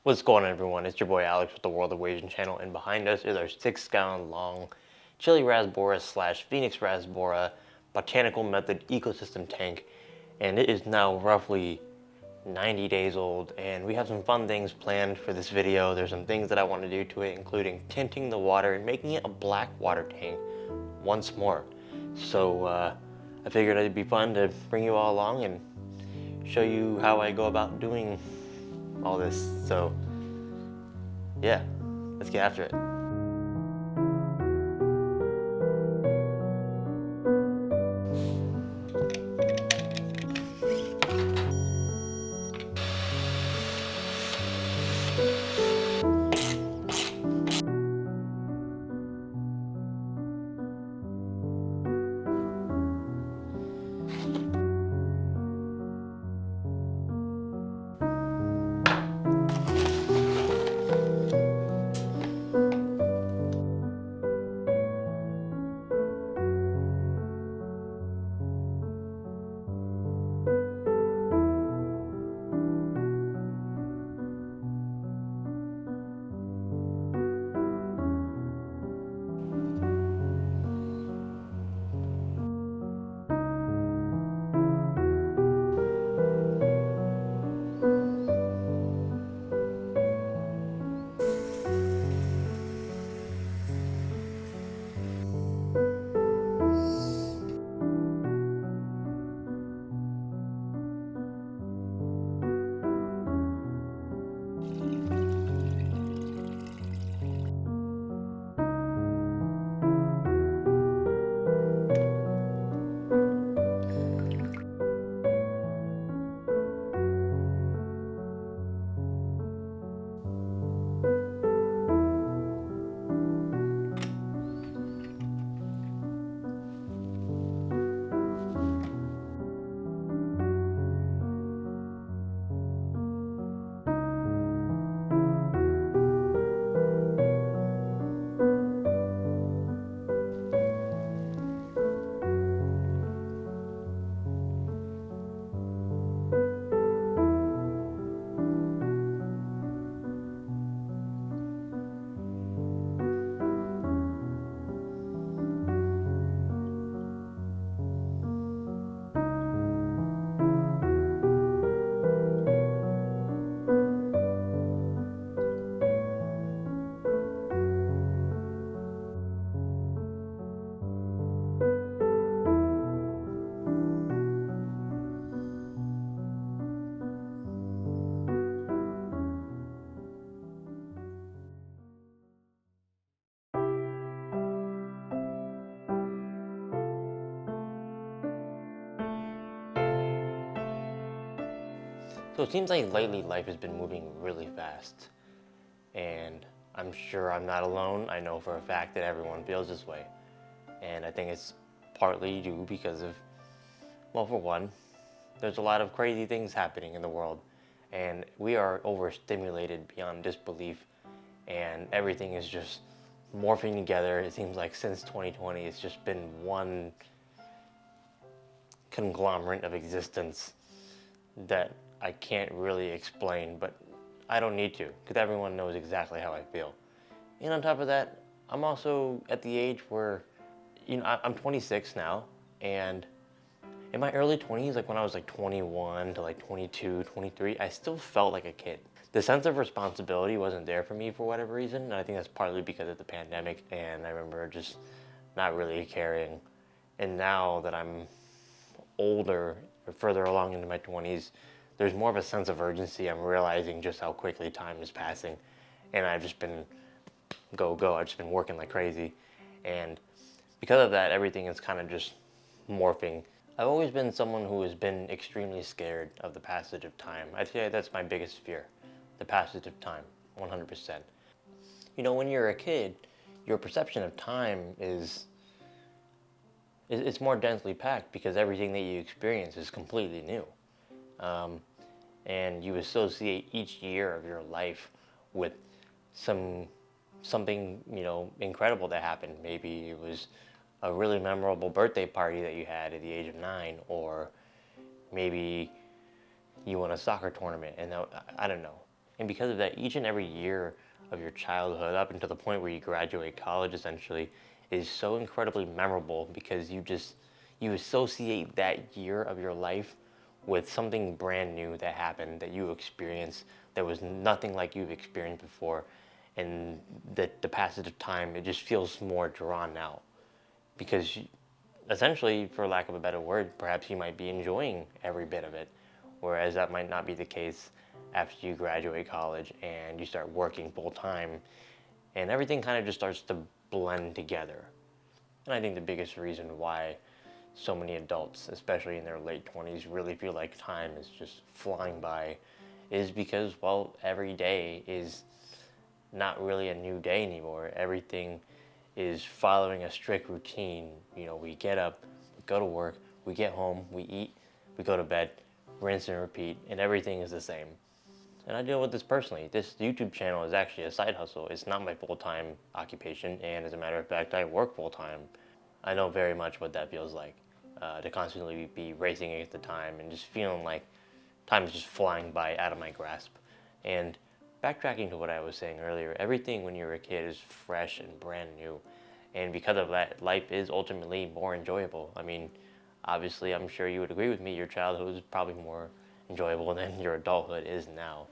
What's going on, everyone? It's your boy Alex with the World of Asian channel, and behind us is our 6-gallon long Chili Rasbora / Phoenix Rasbora botanical method ecosystem tank, and it is now roughly 90 days old, and we have some fun things planned for this video. There's some things that I want to do to it, including tinting the water and making it a black water tank once more. So I figured it'd be fun to bring you all along and show you how I go about doing all this. So yeah, let's get after it. So it seems like lately life has been moving really fast, and I'm sure I'm not alone. I know for a fact that everyone feels this way, and I think it's partly due because of, well, for one, there's a lot of crazy things happening in the world, and we are overstimulated beyond disbelief, and everything is just morphing together. It seems like since 2020 it's just been one conglomerate of existence that I can't really explain, but I don't need to, because everyone knows exactly how I feel. And on top of that, I'm also at the age where, I'm 26 now, and in my early 20s, like when I was like 21 to like 22, 23, I still felt like a kid. The sense of responsibility wasn't there for me for whatever reason, and I think that's partly because of the pandemic, and I remember just not really caring. And now that I'm older, or further along into my 20s, there's more of a sense of urgency. I'm realizing just how quickly time is passing, and I've just been go. I've just been working like crazy, and because of that, everything is kind of just morphing. I've always been someone who has been extremely scared of the passage of time. I'd say that's my biggest fear, the passage of time, 100%. When you're a kid, your perception of time is it's more densely packed because everything that you experience is completely new. And you associate each year of your life with something incredible that happened. Maybe it was a really memorable birthday party that you had at the age of 9, or maybe you won a soccer tournament, and I don't know. And because of that, each and every year of your childhood up until the point where you graduate college essentially is so incredibly memorable, because you associate that year of your life with something brand new that happened, that you experienced, that was nothing like you've experienced before. And the passage of time, it just feels more drawn out, because essentially, for lack of a better word, perhaps you might be enjoying every bit of it, whereas that might not be the case after you graduate college and you start working full time, and everything kind of just starts to blend together. And I think the biggest reason why so many adults, especially in their late 20s, really feel like time is just flying by is because, well, every day is not really a new day anymore. Everything is following a strict routine. You know, we get up, we go to work, we get home, we eat, we go to bed, rinse and repeat, and everything is the same. And I deal with this personally. This YouTube channel is actually a side hustle. It's not my full-time occupation, and as a matter of fact, I work full-time. I know very much what that feels like, to constantly be racing against the time and just feeling like time is just flying by out of my grasp. And backtracking to what I was saying earlier, everything when you're a kid is fresh and brand new. And because of that, life is ultimately more enjoyable. I mean, obviously, I'm sure you would agree with me, your childhood is probably more enjoyable than your adulthood is now.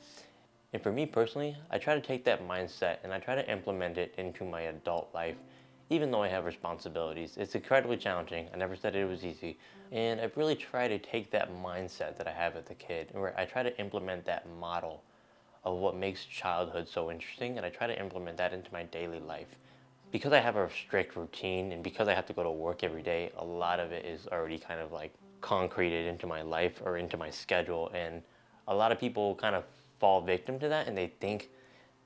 And for me personally, I try to take that mindset and I try to implement it into my adult life, even though I have responsibilities. It's incredibly challenging. I never said it was easy. And I've really tried to take that mindset that I have as a kid, where I try to implement that model of what makes childhood so interesting, and I try to implement that into my daily life. Because I have a strict routine and because I have to go to work every day, a lot of it is already kind of like concreted into my life or into my schedule, and a lot of people kind of fall victim to that, and they think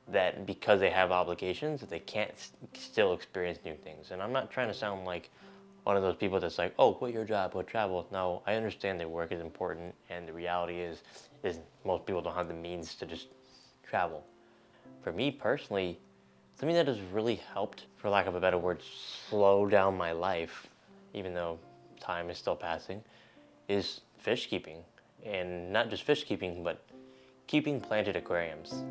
that because they have obligations that they can't still experience new things. And I'm not trying to sound like one of those people that's like, oh, quit your job, go travel. No, I understand that work is important, and the reality is most people don't have the means to just travel. For me personally, something that has really helped, for lack of a better word, slow down my life, even though time is still passing, is fish keeping. And not just fish keeping, but keeping planted aquariums.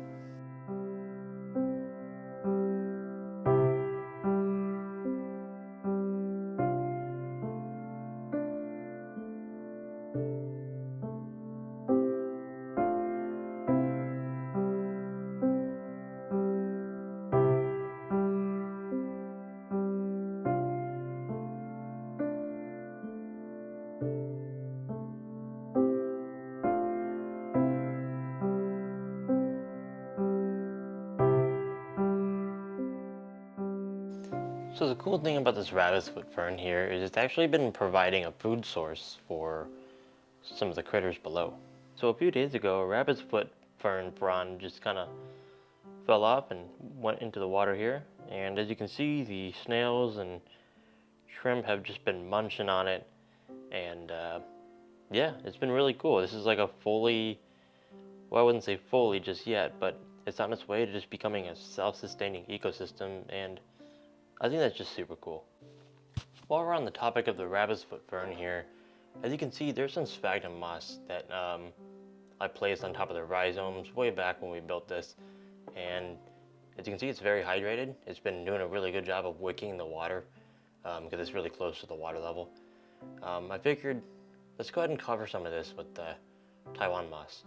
So the cool thing about this rabbit's foot fern here is it's actually been providing a food source for some of the critters below. So a few days ago, a rabbit's foot fern frond just kind of fell off and went into the water here. And as you can see, the snails and shrimp have just been munching on it. And yeah, it's been really cool. This is like a fully, well, I wouldn't say fully just yet, but it's on its way to just becoming a self-sustaining ecosystem, and I think that's just super cool. While we're on the topic of the rabbit's foot fern here, as you can see, there's some sphagnum moss that I placed on top of the rhizomes way back when we built this, and as you can see, it's very hydrated. It's been doing a really good job of wicking the water because it's really close to the water level. I figured, let's go ahead and cover some of this with Taiwan moss.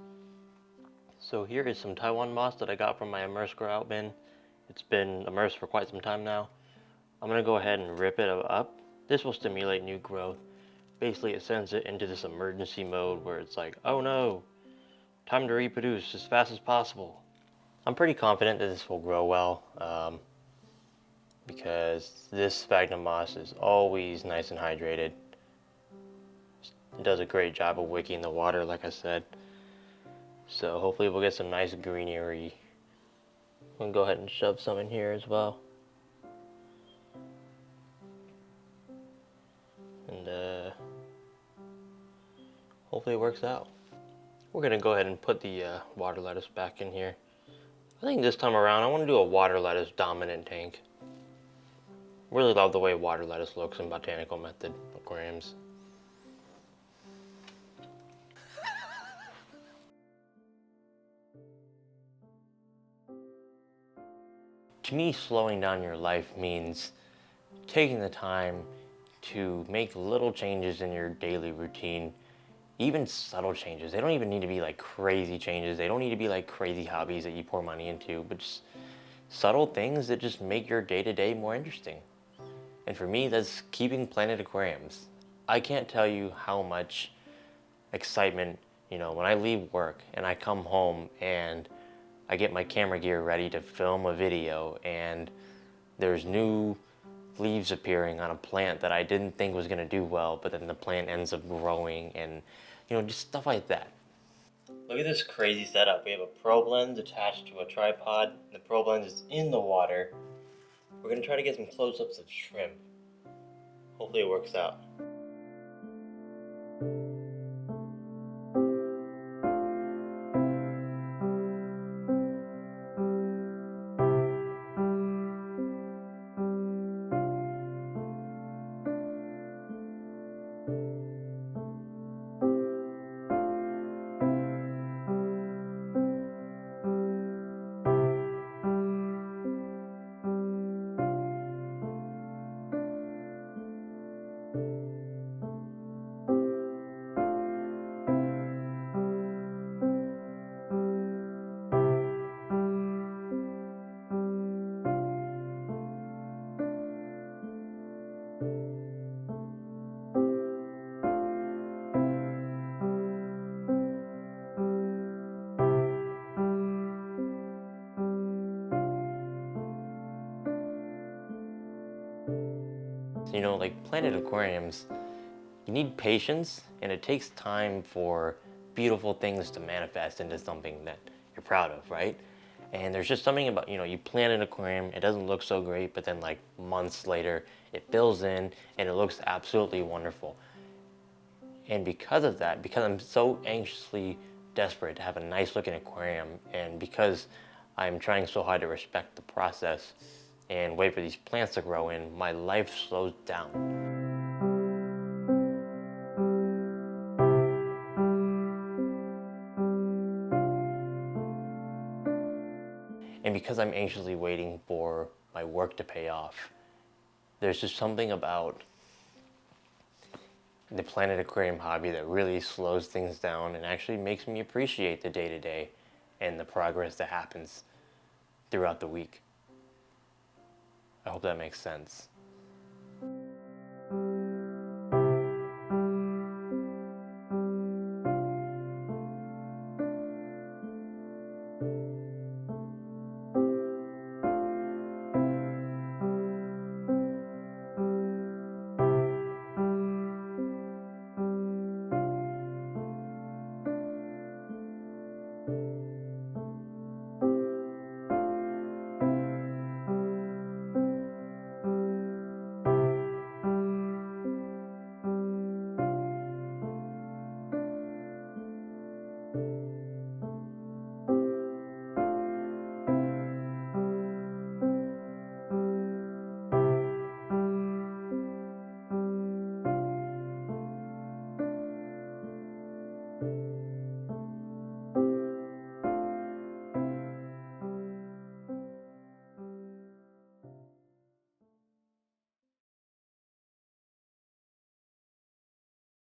So here is some Taiwan moss that I got from my immerse grow out bin. It's been immersed for quite some time now. I'm going to go ahead and rip it up. This will stimulate new growth. Basically, it sends it into this emergency mode where it's like, oh no, time to reproduce as fast as possible. I'm pretty confident that this will grow well because this sphagnum moss is always nice and hydrated. It does a great job of wicking the water, like I said. So hopefully we'll get some nice greenery. I'm going to go ahead and shove some in here as well. And hopefully it works out. We're going to go ahead and put the water lettuce back in here. I think this time around I want to do a water lettuce dominant tank. Really love the way water lettuce looks in botanical method aquariums. to me, slowing down your life means taking the time to make little changes in your daily routine, even subtle changes. They don't even need to be like crazy changes. They don't need to be like crazy hobbies that you pour money into, but just subtle things that just make your day-to-day more interesting. And for me, that's keeping Planet Aquariums. I can't tell you how much excitement, when I leave work and I come home and I get my camera gear ready to film a video and there's new leaves appearing on a plant that I didn't think was going to do well, but then the plant ends up growing and, just stuff like that. Look at this crazy setup. We have a probe lens attached to a tripod. The probe lens is in the water. We're going to try to get some close-ups of shrimp. Hopefully it works out. Like Planet Aquariums, you need patience, and it takes time for beautiful things to manifest into something that you're proud of, right? And there's just something about, you plant an aquarium, it doesn't look so great, but then like months later, it fills in and it looks absolutely wonderful. And because of that, because I'm so anxiously desperate to have a nice looking aquarium, and because I'm trying so hard to respect the process and wait for these plants to grow in, my life slows down. And because I'm anxiously waiting for my work to pay off, there's just something about the Planet Aquarium hobby that really slows things down and actually makes me appreciate the day-to-day and the progress that happens throughout the week. I hope that makes sense.